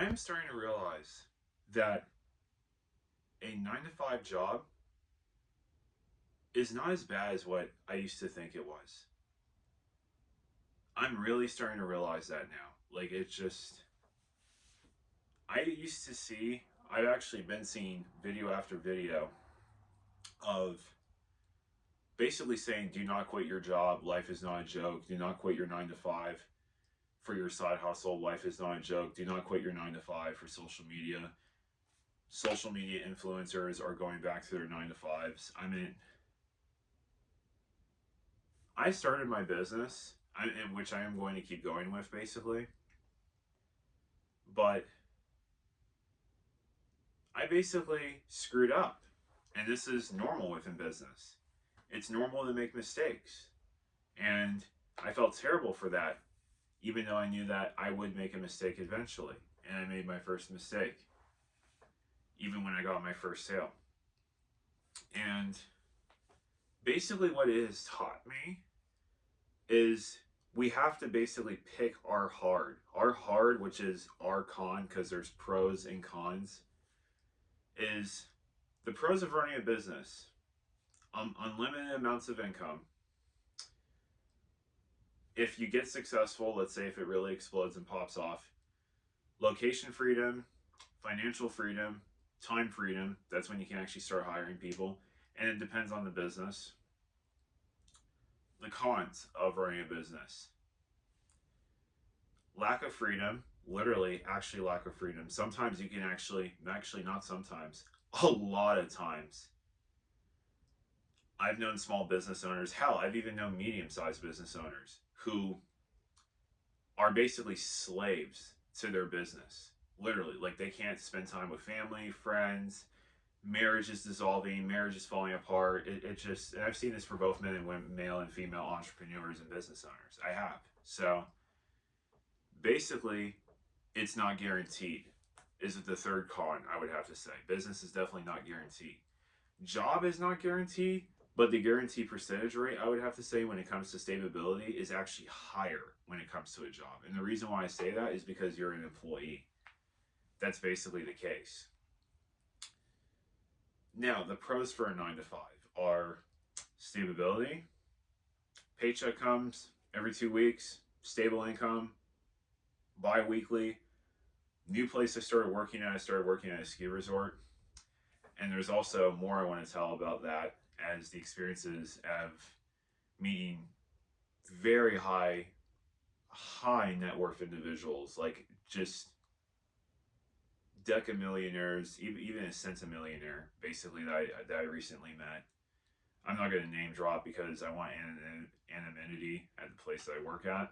I am starting to realize that a 9 to 5 job is not as bad as what I used to think it was. I'm really starting to realize that now. Like, it's just, I used to see, I've actually been seeing video after video of basically saying, do not quit your job. Life is not a joke. Do not quit your 9 to 5 for your side hustle. Life is not a joke. Do not quit your 9 to 5 for social media. Social media influencers are going back to their 9 to 5s. I mean, I started my business, in which I am going to keep going with basically, but I basically screwed up. And this is normal within business. It's normal to make mistakes. And I felt terrible for that, even though I knew that I would make a mistake eventually. And I made my first mistake, even when I got my first sale. And basically, what it has taught me is we have to basically pick our hard. Our hard, which is our con, because there's pros and cons, is the pros of running a business. Unlimited amounts of income. If you get successful, let's say if it really explodes and pops off, location freedom, financial freedom, time freedom. That's when you can actually start hiring people. And it depends on the business. The cons of running a business: lack of freedom, literally, actually, lack of freedom. Sometimes you can actually, not sometimes, a lot of times. I've known small business owners, hell, I've even known medium sized business owners who are basically slaves to their business. Literally, like they can't spend time with family, friends, marriage is dissolving, marriage is falling apart. It just, and I've seen this for both men and women, male and female entrepreneurs and business owners. I have. So basically, it's not guaranteed, is the third con, I would have to say. Business is definitely not guaranteed. Job is not guaranteed, but the guarantee percentage rate, I would have to say, when it comes to stability, is actually higher when it comes to a job. And the reason why I say that is because you're an employee. That's basically the case. Now, the pros for a 9 to 5 are stability, paycheck comes every 2 weeks, stable income, bi weekly. New place I started working at, a ski resort. And there's also more I want to tell about that, as the experiences of meeting very high net worth individuals, like just decamillionaires, even a centimillionaire, basically, that I recently met. I'm not going to name drop because I want anonymity at the place that I work at,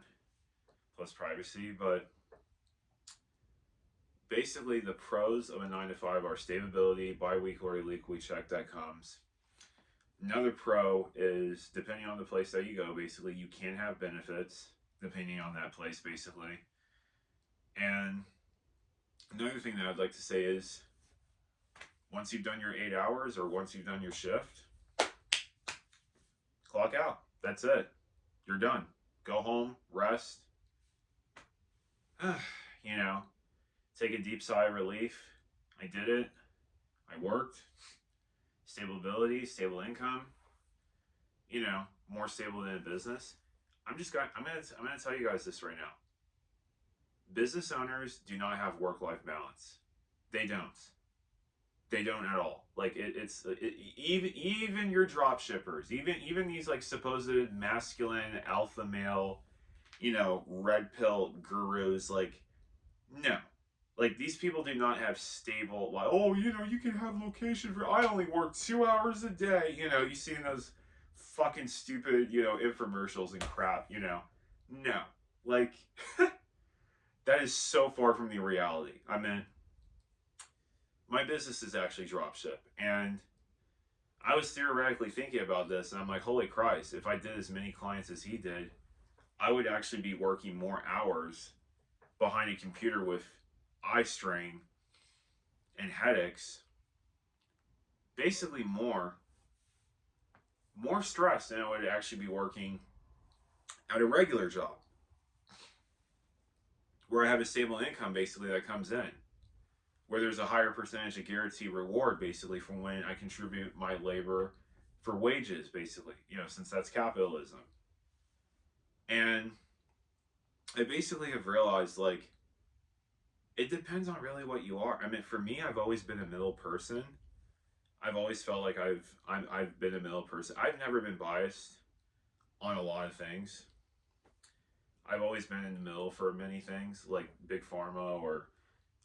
plus privacy, but basically the pros of a 9 to 5 are stability, bi-weekly or weekly check that comes. Another pro is, depending on the place that you go, basically you can have benefits depending on that place, basically. And another thing that I'd like to say is, once you've done your 8 hours or once you've done your shift, clock out. That's it. You're done. Go home, rest. You know, take a deep sigh of relief. I did it. I worked. Stability, stable income. More stable than a business. I'm gonna tell you guys this right now. Business owners do not have work-life balance. They don't. They don't at all. Like even your drop shippers, even these like supposed masculine alpha male, red pill gurus, like, no. Like, these people do not have stable, like, oh, you can have location for, I only work 2 hours a day. You see in those fucking stupid, infomercials and crap, No. Like, that is so far from the reality. I mean, my business is actually dropship. And I was theoretically thinking about this, and I'm like, holy Christ, if I did as many clients as he did, I would actually be working more hours behind a computer with eye strain and headaches, basically more stress than I would actually be working at a regular job where I have a stable income basically that comes in. where there's a higher percentage of guaranteed reward basically from when I contribute my labor for wages, basically, since that's capitalism. And I basically have realized, like, it depends on really what you are. I mean, for me, I've always been a middle person. I've always felt like I've been a middle person. I've never been biased on a lot of things. I've always been in the middle for many things, like big pharma or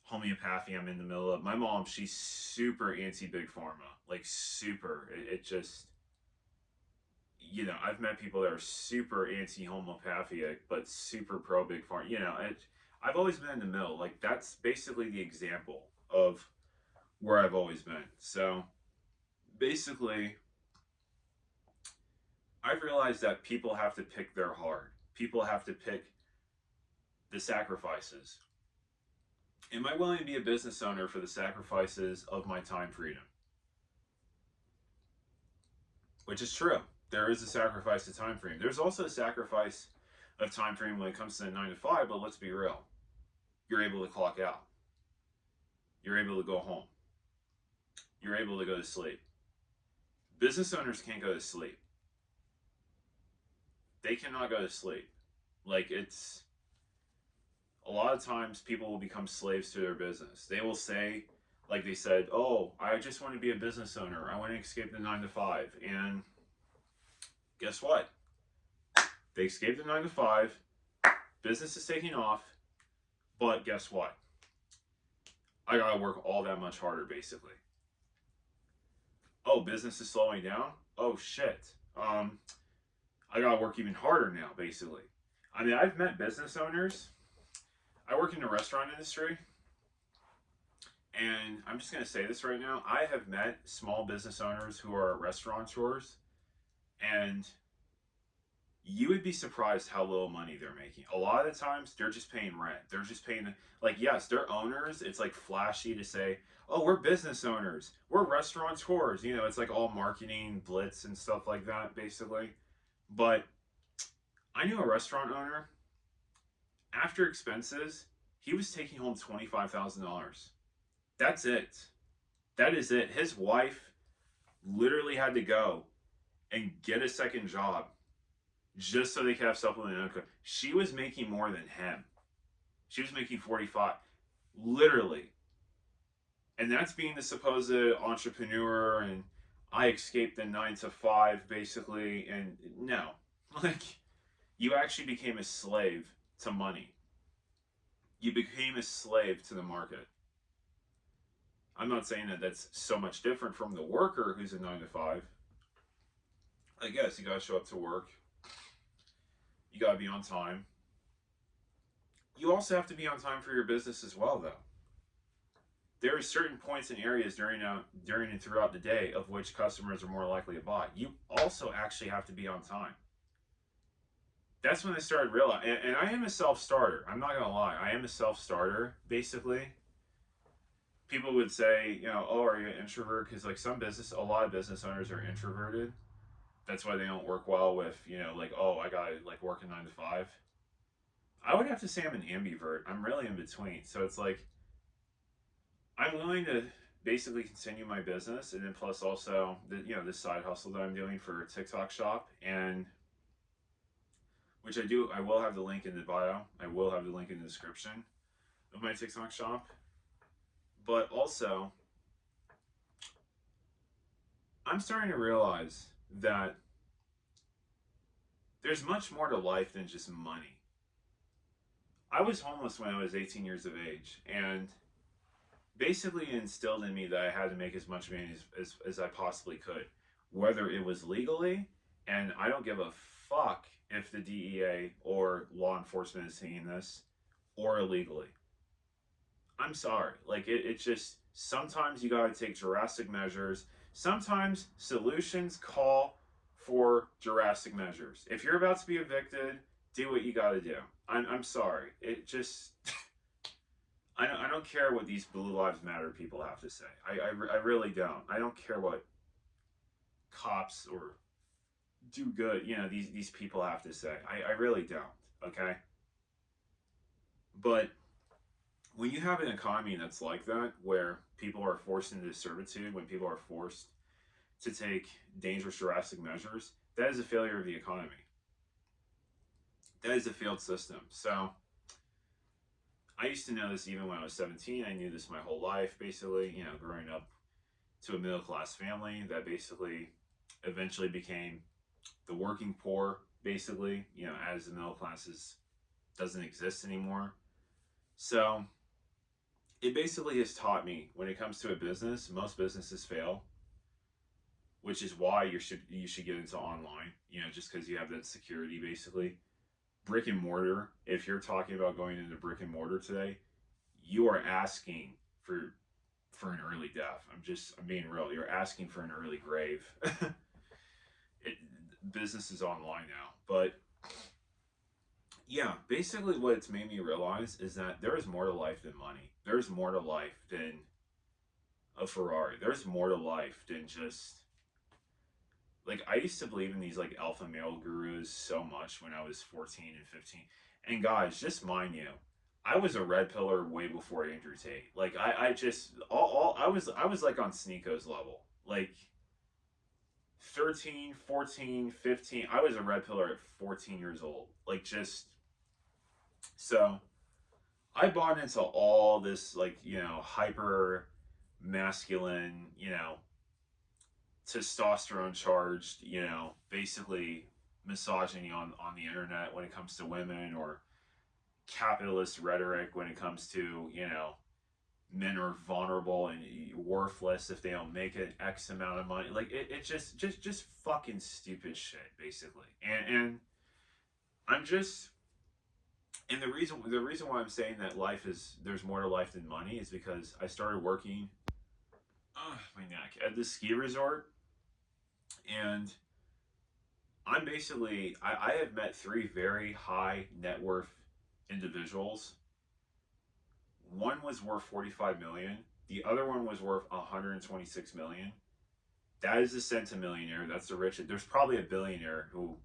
homeopathy. I'm in the middle of. My mom, she's super anti big pharma, like super. It just, I've met people that are super anti homeopathic, but super pro big pharma. I've always been in the middle. Like that's basically the example of where I've always been. So basically, I've realized that people have to pick their heart. People have to pick the sacrifices. Am I willing to be a business owner for the sacrifices of my time freedom? Which is true. There is a sacrifice of time freedom. There's also a sacrifice of time freedom when it comes to the 9 to 5, but let's be real. You're able to clock out. You're able to go home. You're able to go to sleep. Business owners can't go to sleep. They cannot go to sleep. Like, it's a lot of times people will become slaves to their business. They will say, like they said, oh, I just want to be a business owner. I want to escape the 9 to 5. And guess what? They escaped the 9 to 5. Business is taking off. But guess what? I got to work all that much harder, basically. Oh, business is slowing down? Oh, shit. I got to work even harder now, basically. I mean, I've met business owners. I work in the restaurant industry. And I'm just going to say this right now. I have met small business owners who are restaurateurs. And you would be surprised how little money they're making. A lot of the times, they're just paying rent. They're just paying, like, yes, they're owners. It's like flashy to say, oh, we're business owners. We're restaurateurs. It's like all marketing blitz and stuff like that, basically. But I knew a restaurant owner. After expenses, he was taking home $25,000. That's it. That is it. His wife literally had to go and get a second job just so they could have supplemental income. She was making more than him. She was making 45, literally. And that's being the supposed entrepreneur and I escaped the 9 to 5 basically. And no, like, you actually became a slave to money. You became a slave to the market. I'm not saying that that's so much different from the worker who's a 9 to 5. I guess you gotta show up to work. You gotta be on time. You also have to be on time for your business as well, though. There are certain points and areas during and throughout the day of which customers are more likely to buy. You also actually have to be on time. That's when I started realizing, and I am a self-starter. I'm not gonna lie, I am a self-starter. Basically, people would say, oh, are you an introvert? Because like a lot of business owners are introverted. That's why they don't work well with, like, oh, I gotta like work a 9 to 5. I would have to say I'm an ambivert. I'm really in between. So it's like I'm willing to basically continue my business, and then plus also this side hustle that I'm doing for TikTok Shop, and which I will have the link in the bio. I will have the link in the description of my TikTok Shop. But also, I'm starting to realize that there's much more to life than just money. I was homeless when I was 18 years of age, and basically instilled in me that I had to make as much money as I possibly could, whether it was legally, and I don't give a fuck if the DEA or law enforcement is seeing this, or illegally. I'm sorry. Like, it just, sometimes you gotta take drastic measures. Sometimes solutions call for drastic measures. If you're about to be evicted, do what you gotta do. I'm sorry. It just, I don't care what these Blue Lives Matter people have to say. I really don't. I don't care what cops or do good, these people have to say. I really don't, okay? But when you have an economy that's like that, where people are forced into servitude, when people are forced to take dangerous, drastic measures, that is a failure of the economy. That is a failed system. So I used to know this even when I was 17. I knew this my whole life, basically, growing up to a middle class family that basically eventually became the working poor, basically, as the middle classes doesn't exist anymore. So it basically has taught me when it comes to a business, most businesses fail, which is why you should get into online, just because you have that security basically. Brick and mortar, if you're talking about going into brick and mortar today, you are asking for for an early death. I'm being real. You're asking for an early grave. it, Business is online now, but yeah, basically what it's made me realize is that there is more to life than money. There's more to life than a Ferrari. There's more to life than just like I used to believe in these like alpha male gurus so much when I was 14 and 15. And guys, just mind you, I was a red pillar way before Andrew Tate. Like I just all I was like on Sneako's level. Like 13, 14, 15. I was a red pillar at 14 years old. Like just so I bought into all this like, hyper masculine, testosterone charged, basically misogyny on the internet when it comes to women, or capitalist rhetoric when it comes to, men are vulnerable and worthless if they don't make an X amount of money. Like it just fucking stupid shit, basically. And I'm just and the reason why I'm saying that there's more to life than money is because I started working my neck at this ski resort, and I have met three very high net worth individuals. One was worth 45 million. The other one was worth 126 million. That is the centimillionaire. That's the richest. There's probably a billionaire who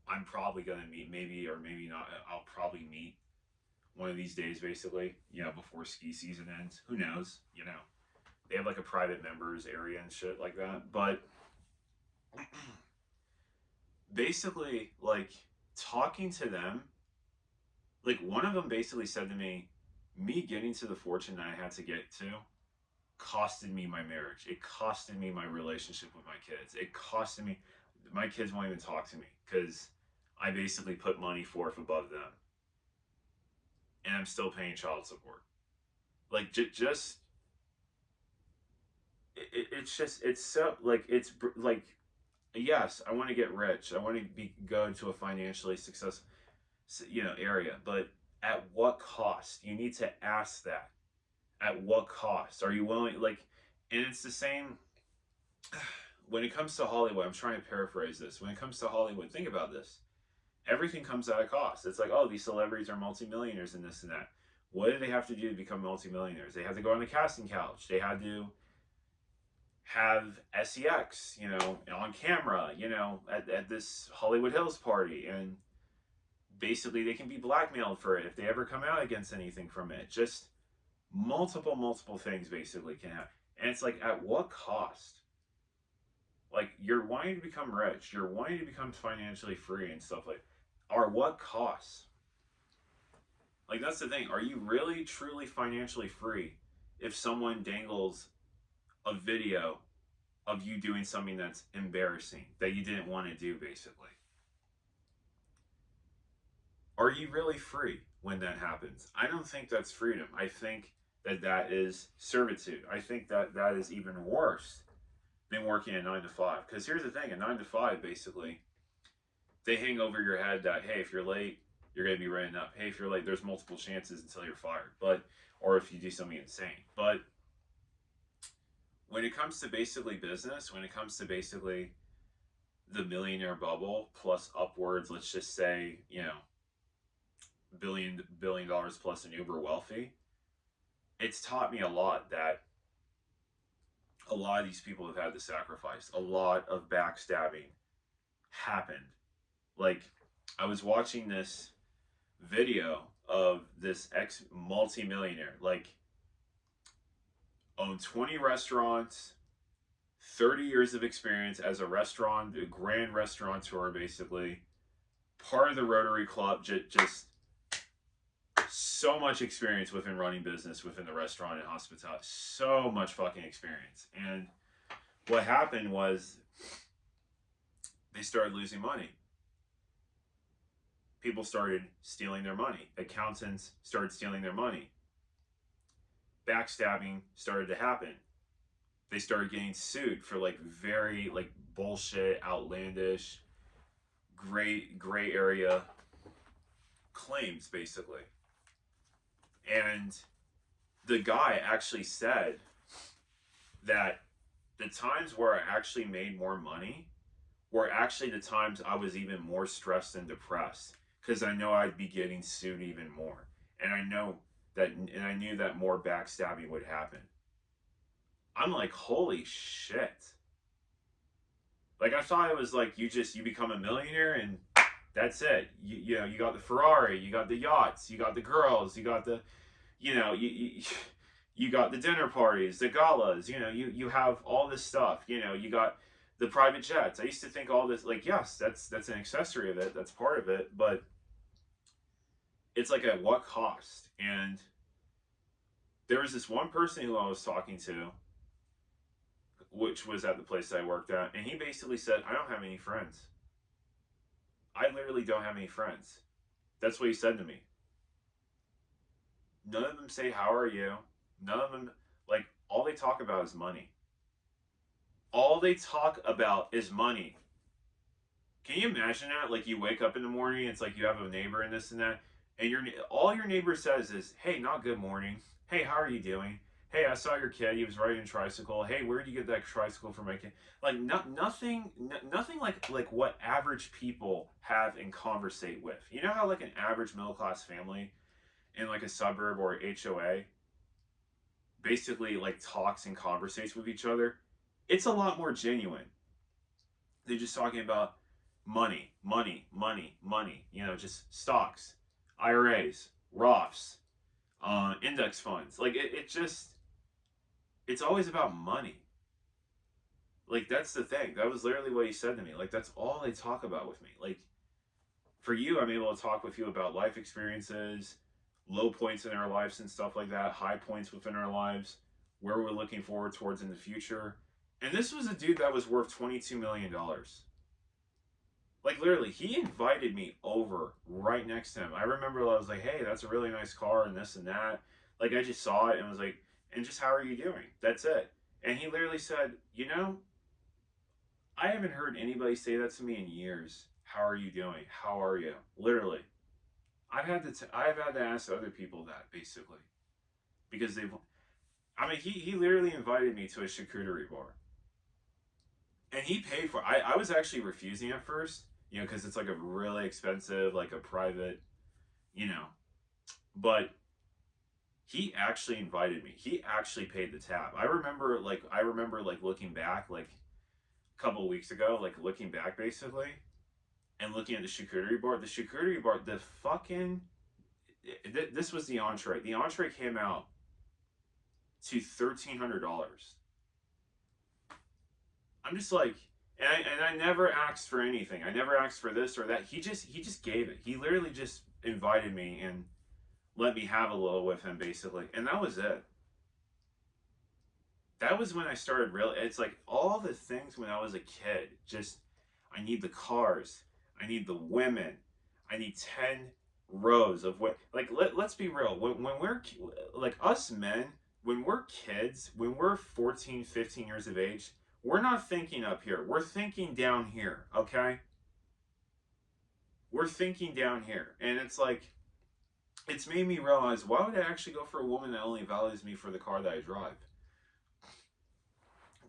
I'm probably gonna meet, maybe or maybe not. I'll probably meet one of these days, basically. Before ski season ends. Who knows? They have like a private members area and shit like that. But basically, like talking to them, like one of them basically said to me getting to the fortune that I had to get to costed me my marriage. It costed me my relationship with my kids. It costed me. My kids won't even talk to me because I basically put money forth above them, and I'm still paying child support. Like just it's so like it's like yes, I want to get rich. I want to go into a financially successful area, but at what cost? You need to ask that. At what cost are you willing? Like, and it's the same when it comes to Hollywood. I'm trying to paraphrase this. When it comes to Hollywood, think about this. Everything comes at a cost. It's like, oh, these celebrities are multimillionaires and this and that. What did they have to do to become multimillionaires? They had to go on the casting couch. They had to have sex, on camera, at this Hollywood Hills party. And basically, they can be blackmailed for it if they ever come out against anything from it. Just multiple things basically can happen. And it's like, at what cost? Like, you're wanting to become rich, you're wanting to become financially free and stuff like, or what costs? Like, that's the thing. Are you really truly financially free if someone dangles a video of you doing something that's embarrassing that you didn't want to do, basically? Are you really free when that happens? I don't think that's freedom. I think that is servitude. I think that is even worse than working a 9 to 5. Because here's the thing: a 9 to 5, basically, they hang over your head that, hey, if you're late, you're gonna be written up. Hey, if you're late, there's multiple chances until you're fired. Or if you do something insane. But when it comes to basically business, when it comes to basically the millionaire bubble plus upwards, let's just say, billion dollars plus and uber wealthy, it's taught me a lot that a lot of these people have had to sacrifice. A lot of backstabbing happened. Like, I was watching this video of this ex multi-millionaire, like owned 20 restaurants, 30 years of experience as a grand restaurateur, basically. Part of the Rotary Club, just so much experience within running business within the restaurant and hospitality. So much fucking experience. And what happened was they started losing money. People started stealing their money. Accountants started stealing their money. Backstabbing started to happen. They started getting sued for like very like bullshit, outlandish, gray area claims, basically. And the guy actually said that the times where I actually made more money were actually the times I was even more stressed and depressed, because I know I'd be getting sued even more. And I knew that more backstabbing would happen. I'm like, holy shit. Like, I thought it was like you become a millionaire and that's it. You know, you got the Ferrari, you got the yachts, you got the girls, you got the, you got the dinner parties, the galas, you have all this stuff, you got the private jets. I used to think all this, like, yes, that's an accessory of it, that's part of it, but it's like at what cost? And there was this one person who I was talking to, which was at the place that I worked at, and he basically said, I don't have any friends. I literally don't have any friends. That's what he said to me. None of them say, how are you? None of them, like, all they talk about is money. All they talk about is money. Can you imagine that? Like, you wake up in the morning, it's like you have a neighbor and this and that, and all your neighbor says is, hey, not good morning. Hey, how are you doing? Hey, I saw your kid. He was riding a tricycle. Hey, where did you get that tricycle for my kid? Like, nothing like what average people have and conversate with. You know how like an average middle class family in like a suburb or HOA basically like talks and conversates with each other? It's a lot more genuine. They're just talking about money, money, money, money. Just stocks, IRAs, Roths, index funds. Like it's always about money. Like, that's the thing. That was literally what he said to me. Like, that's all they talk about with me. Like, for you, I'm able to talk with you about life experiences, low points in our lives and stuff like that, high points within our lives, where we're looking forward towards in the future. And this was a dude that was worth $22 million. Like, literally, he invited me over right next to him. I remember I was like, hey, that's a really nice car and this and that. Like, I just saw it and was like, and just, how are you doing? That's it. And he literally said, I haven't heard anybody say that to me in years. How are you doing? How are you? Literally. I've had to ask other people that, basically. Because he literally invited me to a charcuterie bar. And he paid for it. I was actually refusing at first, because it's like a really expensive, like a private, but he actually invited me. He actually paid the tab. I remember looking back, like a couple of weeks ago, like looking back basically, and looking at the charcuterie bar. The charcuterie bar, this was the entree. The entree came out to $1,300. I'm just like, and I never asked for anything. I never asked for this or that. He just gave it. He literally just invited me and let me have a little with him, basically. And that was it. That was when I started it's like all the things when I was a kid. Just, I need the cars. I need the women. I need 10 rows of what, like, let's be real. When we're, like, us men, when we're kids, when we're 14, 15 years of age, we're not thinking up here. We're thinking down here, okay? We're thinking down here. And it's like, it's made me realize, why would I actually go for a woman that only values me for the car that I drive?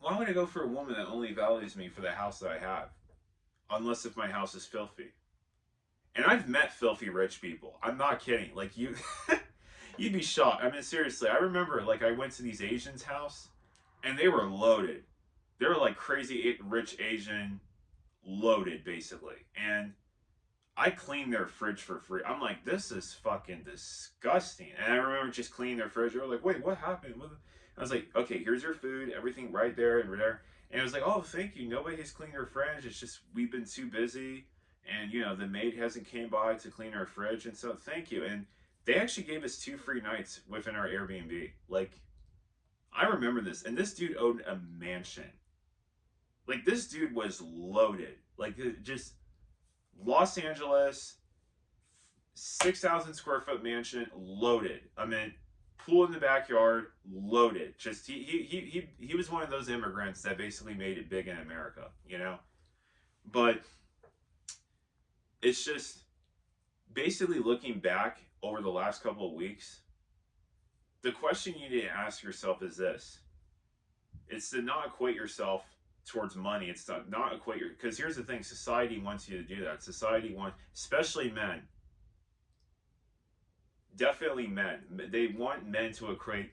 Why would I go for a woman that only values me for the house that I have? Unless if my house is filthy. And I've met filthy rich people. I'm not kidding. Like, you'd be shocked. I mean, seriously, I remember, like, I went to these Asians' house, and they were loaded. They were like crazy rich Asian, loaded, basically. And I cleaned their fridge for free. I'm like, this is fucking disgusting. And I remember just cleaning their fridge. They were like, wait, what happened? I was like, okay, here's your food, everything right there and there. And it was like, oh, thank you. Nobody has cleaned our fridge. It's just we've been too busy, and the maid hasn't came by to clean our fridge, and so thank you. And they actually gave us 2 free nights within our Airbnb. Like, I remember this, and this dude owned a mansion. Like, this dude was loaded. Like, just Los Angeles, 6,000 square foot mansion, loaded. I mean, pool in the backyard, loaded. Just he was one of those immigrants that basically made it big in America. But it's just basically looking back over the last couple of weeks. The question you need to ask yourself is this: it's to not equate yourself towards money. It's to not equate your, because here's the thing: society wants you to do that. Society wants, especially men, definitely men. They want men to equate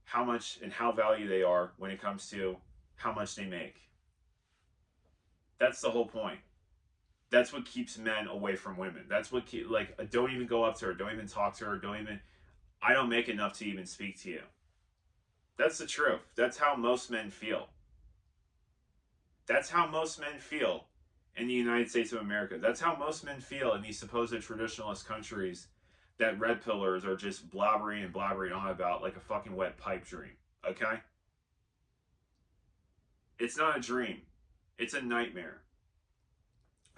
how much and how valuable they are when it comes to how much they make. That's the whole point. That's what keeps men away from women. That's what don't even go up to her. Don't even talk to her. Don't even. I don't make enough to even speak to you. That's the truth. That's how most men feel. That's how most men feel in the United States of America. That's how most men feel in these supposed traditionalist countries that red pillars are just blabbering and blabbering on about like a fucking wet pipe dream. Okay? It's not a dream. It's a nightmare.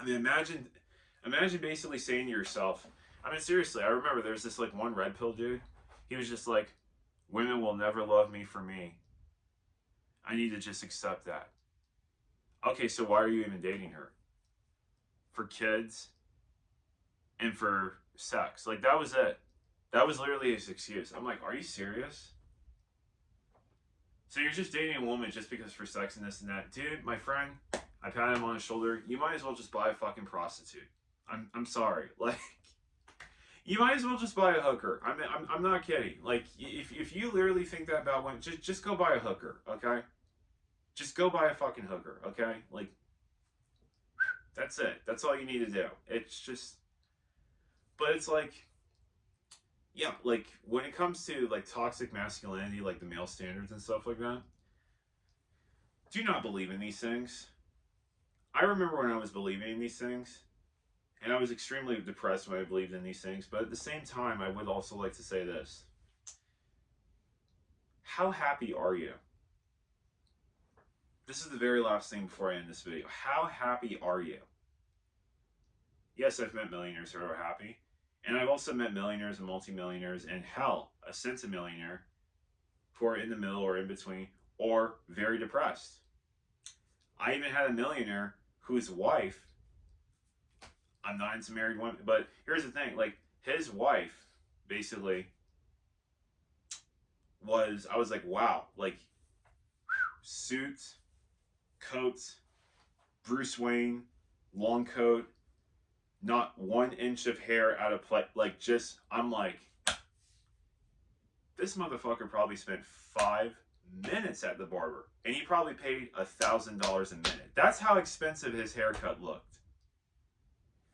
I mean, imagine basically saying to yourself, I mean, seriously, I remember there's this like one red pill dude. He was just like, women will never love me for me. I need to just accept that. Okay, so why are you even dating her? For kids and for sex. Like, that was it. That was literally his excuse. I'm like, are you serious? So you're just dating a woman just because for sex and this and that. Dude, my friend, I patted him on his shoulder. You might as well just buy a fucking prostitute. I'm sorry. Like, you might as well just buy a hooker. I'm not kidding. Like, if you literally think that about women, just go buy a hooker, okay? Just go buy a fucking hooker, okay? Like, that's it. That's all you need to do. It's just, but it's like, yeah, like when it comes to like toxic masculinity, like the male standards and stuff like that, do not believe in these things. I remember when I was believing in these things, and I was extremely depressed when I believed in these things, but at the same time, I would also like to say this. How happy are you? This is the very last thing before I end this video. How happy are you? Yes, I've met millionaires who are happy. And I've also met millionaires and multimillionaires, and hell, a centimillionaire who are in the middle or in between, or very depressed. I even had a millionaire whose wife, I'm not into married women, but here's the thing, like his wife basically was, I was like, wow, like suit, coat, Bruce Wayne, long coat, not 1 inch of hair out of place. Like, just, I'm like, this motherfucker probably spent 5 minutes at the barber, and he probably paid $1,000 a minute. That's how expensive his haircut looked.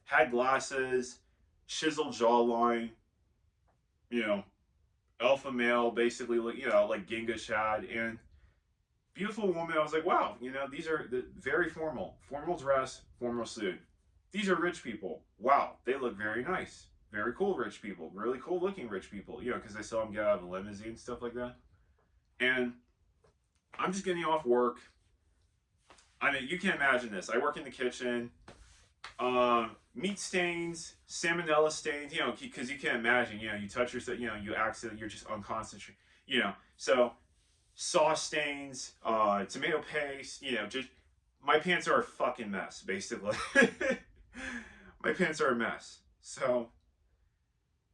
Had glasses, chiseled jawline, alpha male, basically, like Genghis had, and beautiful woman. I was like, wow, these are very formal dress, formal suit. These are rich people. Wow, they look very nice. Very cool rich people. Really cool looking rich people. Because I saw them get out of a limousine and stuff like that. And I'm just getting off work. I mean, you can't imagine this. I work in the kitchen. Meat stains, salmonella stains, because you can't imagine, you touch yourself, you accidentally, you're just unconcentrated, So sauce stains, tomato paste, just, my pants are a fucking mess, basically. My pants are a mess. So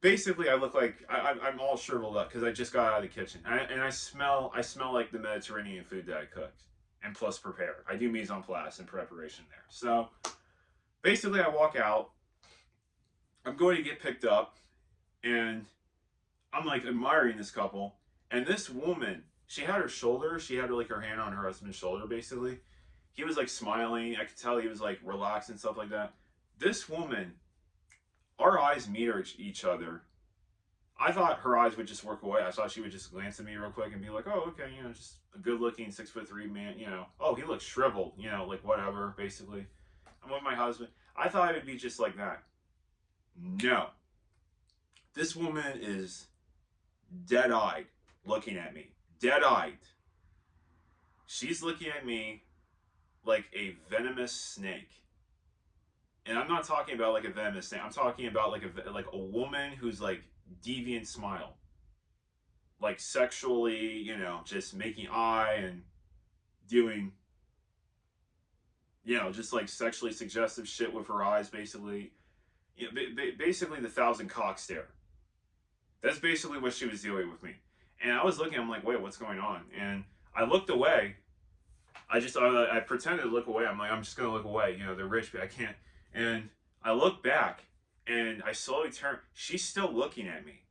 basically, I look like I'm all shriveled up because I just got out of the kitchen, and I smell like the Mediterranean food that I cooked and plus prepared. I do mise en place and preparation there. So basically, I walk out. I'm going to get picked up, and I'm like admiring this couple, and this woman, she had her hand on her husband's shoulder, basically. He was like smiling. I could tell he was like relaxed and stuff like that. This woman our eyes meet each other. I thought her eyes would just work away. I thought she would just glance at me real quick and be like, "Oh, okay, just a good-looking 6'3" man. Oh, he looks shriveled. Like whatever. Basically, I'm with my husband. I thought it would be just like that. No, this woman is dead-eyed looking at me. Dead-eyed. She's looking at me like a venomous snake. And I'm not talking about like a venomous snake. I'm talking about like a woman who's like deviant smile. Like sexually, just making eye and doing, just like sexually suggestive shit with her eyes, basically. Basically the thousand cock stare. That's basically what she was doing with me. And I was looking, I'm like, wait, what's going on? And I looked away. I pretended to look away. I'm like, I'm just going to look away. They're rich, but I can't. And I look back and I slowly turn. She's still looking at me.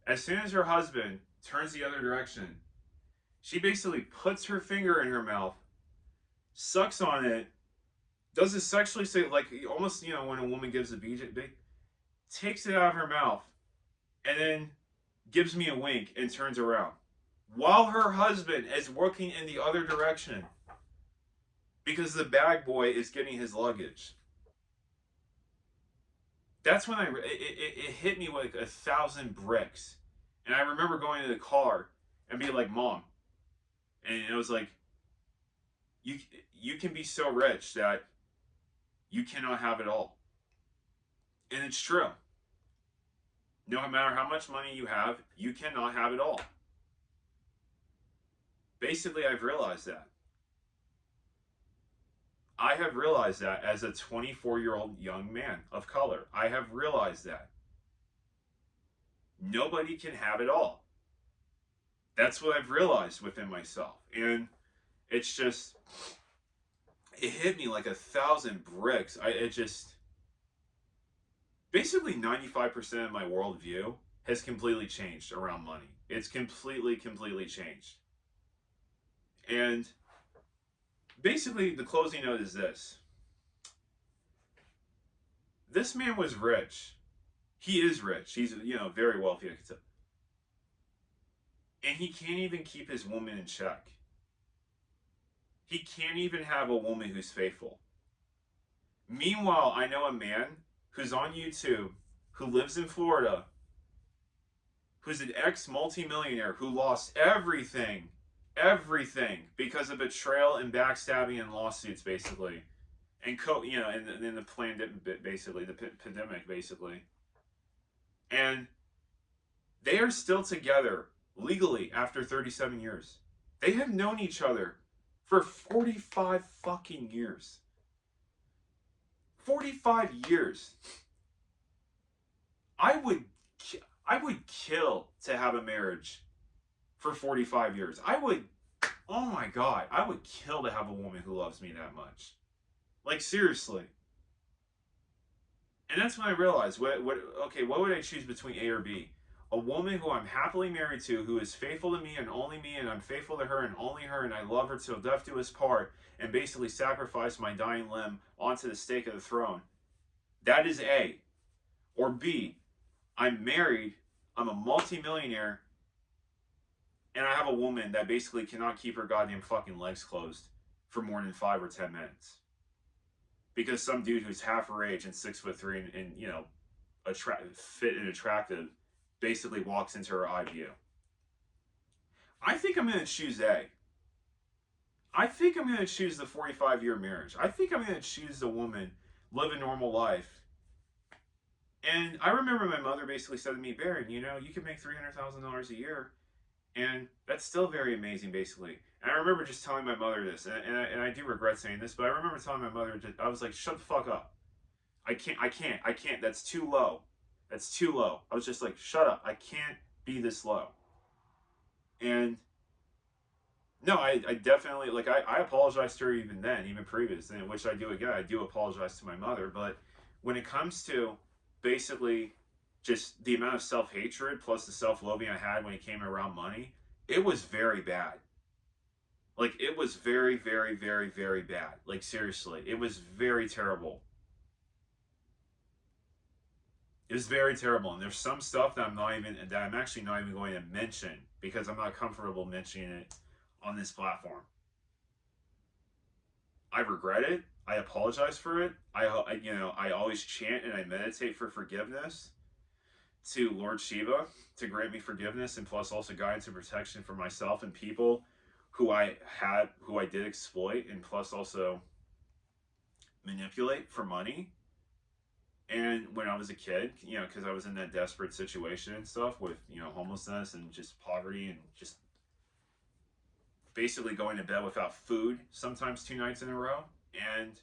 As soon as her husband turns the other direction, she basically puts her finger in her mouth, sucks on it, does it sexually, say like almost when a woman gives a BJ, takes it out of her mouth, and then gives me a wink and turns around, while her husband is working in the other direction because the bag boy is getting his luggage. That's when it hit me like 1,000 bricks. And I remember going to the car and being like, Mom. And it was like, you can be so rich that you cannot have it all. And it's true. No matter how much money you have, you cannot have it all. Basically, I've realized that. I have realized that as a 24-year-old young man of color. I have realized that. Nobody can have it all. That's what I've realized within myself. And it's just, it hit me like 1,000 bricks. Basically 95% of my worldview has completely changed around money. It's completely changed. And basically the closing note is this. This man was rich. He is rich. He's, very wealthy, I could say. And he can't even keep his woman in check. He can't even have a woman who's faithful. Meanwhile, I know a man who's on YouTube, who lives in Florida, who's an ex-multimillionaire who lost everything because of betrayal and backstabbing and lawsuits, basically. And and the pandemic, basically, the pandemic, basically. And they are still together legally after 37 years. They have known each other for 45 fucking years. 45 years. I would kill to have a marriage for 45 years. Oh my God, I would kill to have a woman who loves me that much. Like, seriously. And that's when I realized, what would I choose between A or B? A woman who I'm happily married to, who is faithful to me, and I'm faithful to her and only her, and I love her till death do us part, and basically sacrifice my dying limb onto the stake of the throne. That is A. Or B, I'm married, I'm a multimillionaire, and I have a woman that basically cannot keep her goddamn fucking legs closed for more than 5 or 10 minutes. Because some dude who's half her age and 6'3" and fit and attractive basically walks into her eye view. I think I'm going to choose A. I think I'm going to choose the 45-year marriage. I think I'm going to choose the woman, live a normal life. And I remember my mother basically said to me, Baron, you can make $300,000 a year. And that's still very amazing, basically. And I remember just telling my mother this, and I do regret saying this, but I remember telling my mother, I was like, shut the fuck up. I can't. That's too low. That's too low. I was just like, shut up. I can't be this low. And no, I definitely, like, I apologized to her even then, even previous, which I do again. I do apologize to my mother. But when it comes to basically just the amount of self-hatred plus the self-loathing I had when it came around money, it was very bad. Like, it was very, very, very, very bad. Like, seriously, it was very terrible. It was very terrible, and there's some stuff that I'm actually not even going to mention because I'm not comfortable mentioning it on this platform. I regret it. I apologize for it. I always chant and I meditate for forgiveness to Lord Shiva to grant me forgiveness and plus also guidance and protection for myself and people who I did exploit and plus also manipulate for money. And when I was a kid, because I was in that desperate situation and stuff with, homelessness and just poverty and just basically going to bed without food sometimes 2 nights in a row. And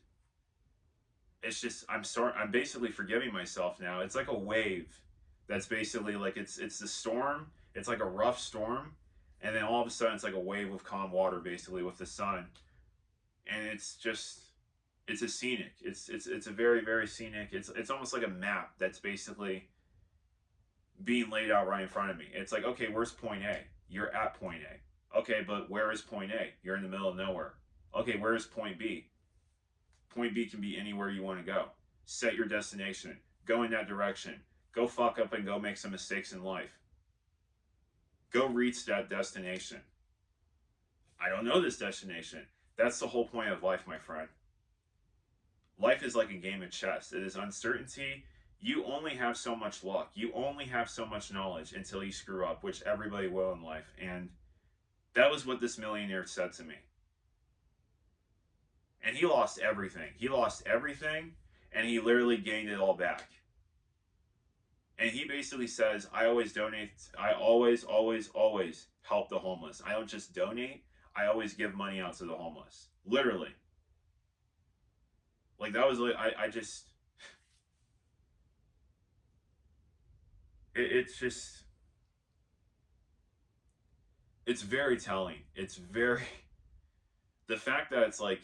it's just I'm basically forgiving myself now. It's like a wave that's basically like it's the storm. It's like a rough storm, and then all of a sudden it's like a wave of calm water, basically with the sun, and it's a scenic. It's a very very scenic. It's almost like a map that's basically being laid out right in front of me. It's like, okay, where's point A? You're at point A. Okay, but where is point A? You're in the middle of nowhere. Okay, where is point B? Point B can be anywhere you want to go. Set your destination. Go in that direction. Go fuck up and go make some mistakes in life. Go reach that destination. I don't know this destination. That's the whole point of life, my friend. Life is like a game of chess. It is uncertainty. You only have so much luck. You only have so much knowledge until you screw up, which everybody will in life. And that was what this millionaire said to me. And he lost everything. He lost everything, and he literally gained it all back. And he basically says, I always donate. I always, always, always help the homeless. I don't just donate. I always give money out to the homeless. Literally. Like, that was like, I just, it's just, it's very telling. It's very, the fact that it's like,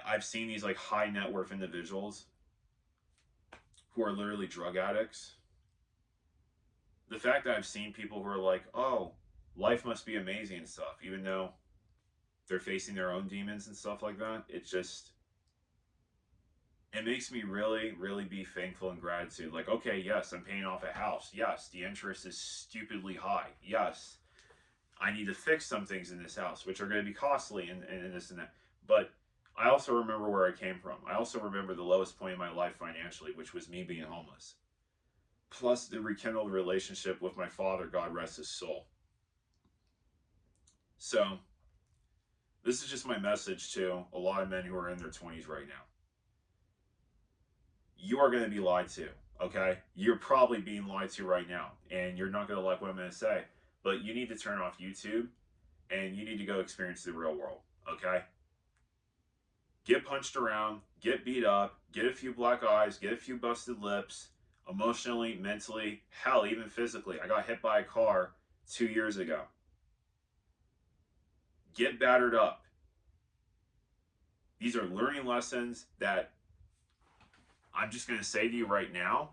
I've seen these like high net worth individuals who are literally drug addicts. The fact that I've seen people who are like, oh, life must be amazing and stuff, even though they're facing their own demons and stuff like that. It makes me really, really be thankful and gratitude. Like, okay, yes, I'm paying off a house. Yes, the interest is stupidly high. Yes, I need to fix some things in this house, which are going to be costly and this and that. But I also remember where I came from. I also remember the lowest point in my life financially, which was me being homeless. Plus the rekindled relationship with my father, God rest his soul. So, this is just my message to a lot of men who are in their 20s right now. You are going to be lied to, okay? You're probably being lied to right now, and you're not going to like what I'm going to say, but you need to turn off YouTube and you need to go experience the real world, okay? Get punched around, get beat up, get a few black eyes, get a few busted lips, emotionally, mentally, hell, even physically. I got hit by a car 2 years ago. Get battered up. These are learning lessons that I'm just going to say to you right now.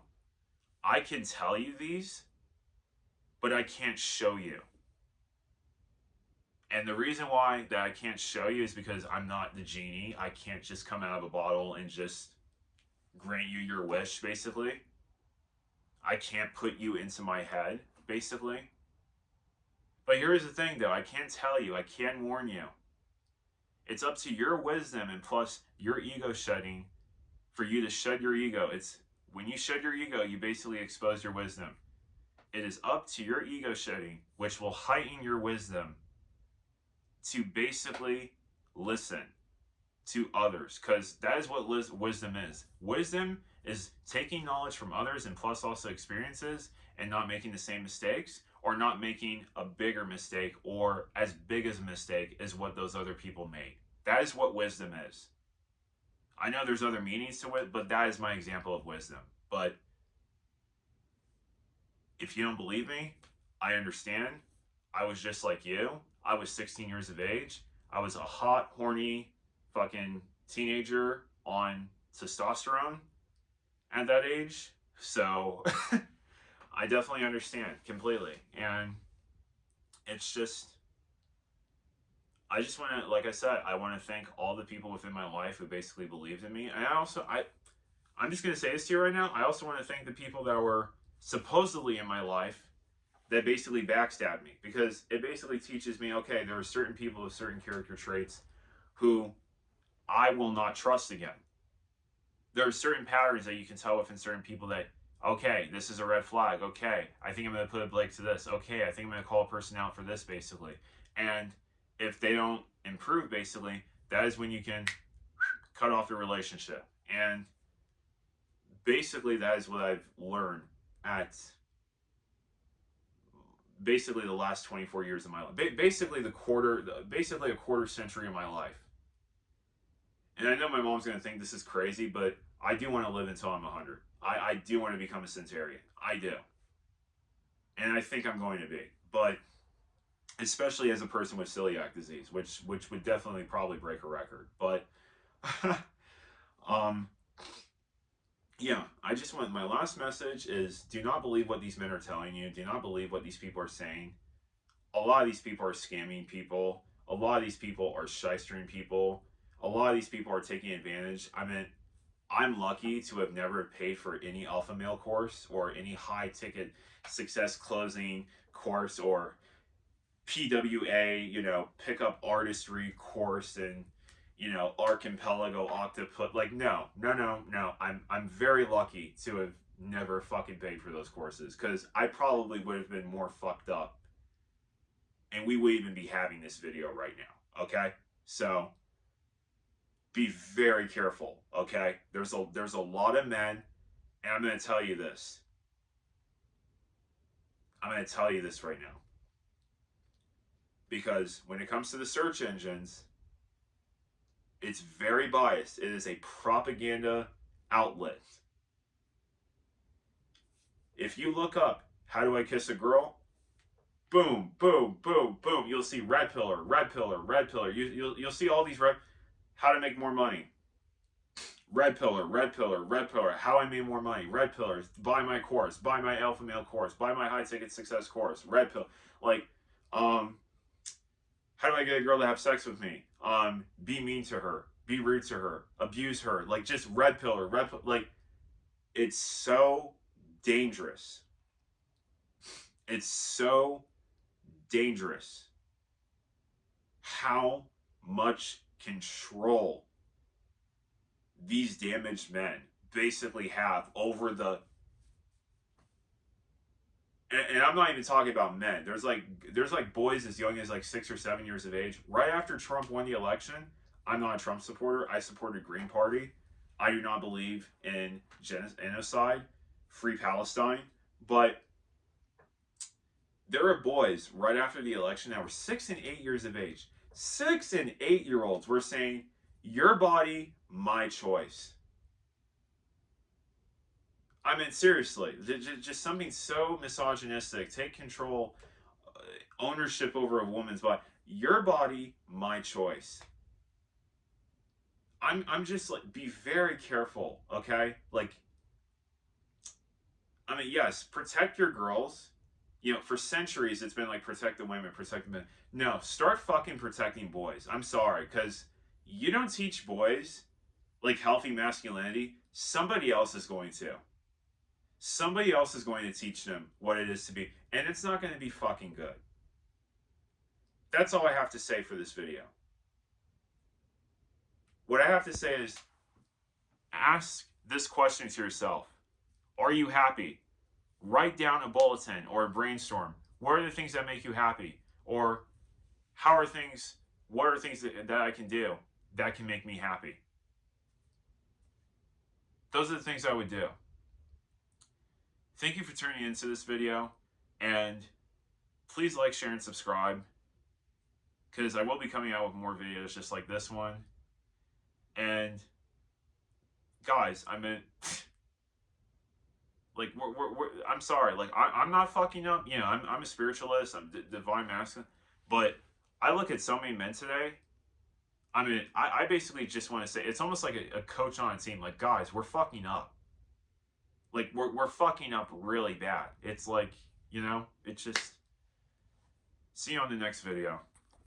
I can tell you these, but I can't show you. And the reason why that I can't show you is because I'm not the genie. I can't just come out of a bottle and just grant you your wish, basically. I can't put you into my head, basically. But here's the thing, though. I can't tell you. I can warn you. It's up to your wisdom and plus your ego shedding for you to shed your ego. It's when you shed your ego, you basically expose your wisdom. It is up to your ego shedding, which will heighten your wisdom, to basically listen to others, because that is what wisdom is. Wisdom is taking knowledge from others and plus also experiences and not making the same mistakes or not making a bigger mistake or as big as a mistake as what those other people made. That is what wisdom is. I know there's other meanings to it, but that is my example of wisdom. But if you don't believe me, I understand. I was just like you. I was 16 years of age. I was a hot, horny, fucking teenager on testosterone at that age. So I definitely understand completely. And it's just, I just want to, like I said, I want to thank all the people within my life who basically believed in me. And I'm I'm just going to say this to you right now. I also want to thank the people that were supposedly in my life that basically backstabbed me, because it basically teaches me, okay, there are certain people with certain character traits who I will not trust again. There are certain patterns that you can tell within certain people that, okay, this is a red flag. Okay, I think I'm going to put a Blake to this. Okay, I think I'm going to call a person out for this, basically. And if they don't improve, basically, that is when you can cut off the relationship. And basically, that is what I've learned at basically the last 24 years of my life. Basically a quarter century of my life. And I know my mom's going to think this is crazy, but I do want to live until I'm 100. I do want to become a centenarian. I do. And I think I'm going to be. But especially as a person with celiac disease, which would definitely probably break a record. But yeah, I just want, my last message is, do not believe what these men are telling you. Do not believe what these people are saying. A lot of these people are scamming people. A lot of these people are shystering people. A lot of these people are taking advantage. I mean, I'm lucky to have never paid for any alpha male course or any high ticket success closing course or PWA, you know, pickup artistry course and, you know, Archipelago Octopus. Like, no. I'm very lucky to have never fucking paid for those courses, because I probably would have been more fucked up and we would even be having this video right now. Okay, so be very careful. Okay, there's a lot of men, and I'm going to tell you this. I'm going to tell you this right now, because when it comes to the search engines, it's very biased. It is a propaganda outlet. If you look up, how do I kiss a girl? Boom, boom, boom, boom. You'll see red pillar, red pillar, red pillar. You'll see all these how to make more money. Red pillar, red pillar, red pillar. How I made more money. Red pillars. Buy my course. Buy my alpha male course. Buy my high ticket success course. Red pill. Like, how do I get a girl to have sex with me? Be mean to her. Be rude to her. Abuse her. Like, just red pillar, red pill. Like, it's so dangerous. It's so dangerous how much control these damaged men basically have over the, and I'm not even talking about men. There's like boys as young as like 6 or 7 years of age. Right after Trump won the election, I'm not a Trump supporter. I supported Green Party. I do not believe in genocide, free Palestine, but there are boys right after the election that were 6 and 8 years of age. 6 and 8 year olds were saying, your body, my choice. I mean, seriously, just something so misogynistic. Take control, ownership over a woman's body. Your body, my choice. I'm just like, be very careful, okay? Like, I mean, yes, protect your girls. You know, for centuries it's been like, protect the women, protect the men. No, start fucking protecting boys. I'm sorry, because you don't teach boys like healthy masculinity. Somebody else is going to. Somebody else is going to teach them what it is to be, and it's not going to be fucking good. That's all I have to say for this video. What I have to say is, ask this question to yourself. Are you happy? Write down a bulletin or a brainstorm. What are the things that make you happy? Or what are things that I can do that can make me happy? Those are the things I would do. Thank you for tuning into this video, and please like, share, and subscribe, because I will be coming out with more videos just like this one. And guys, I mean, like, I'm sorry, like, I'm not fucking up. You know, I'm a spiritualist, I'm divine masculine, but I look at so many men today. I mean, I basically just want to say, it's almost like a coach on a team. Like, guys, we're fucking up. Like, we're fucking up really bad. It's like, you know, it's just, see you on the next video.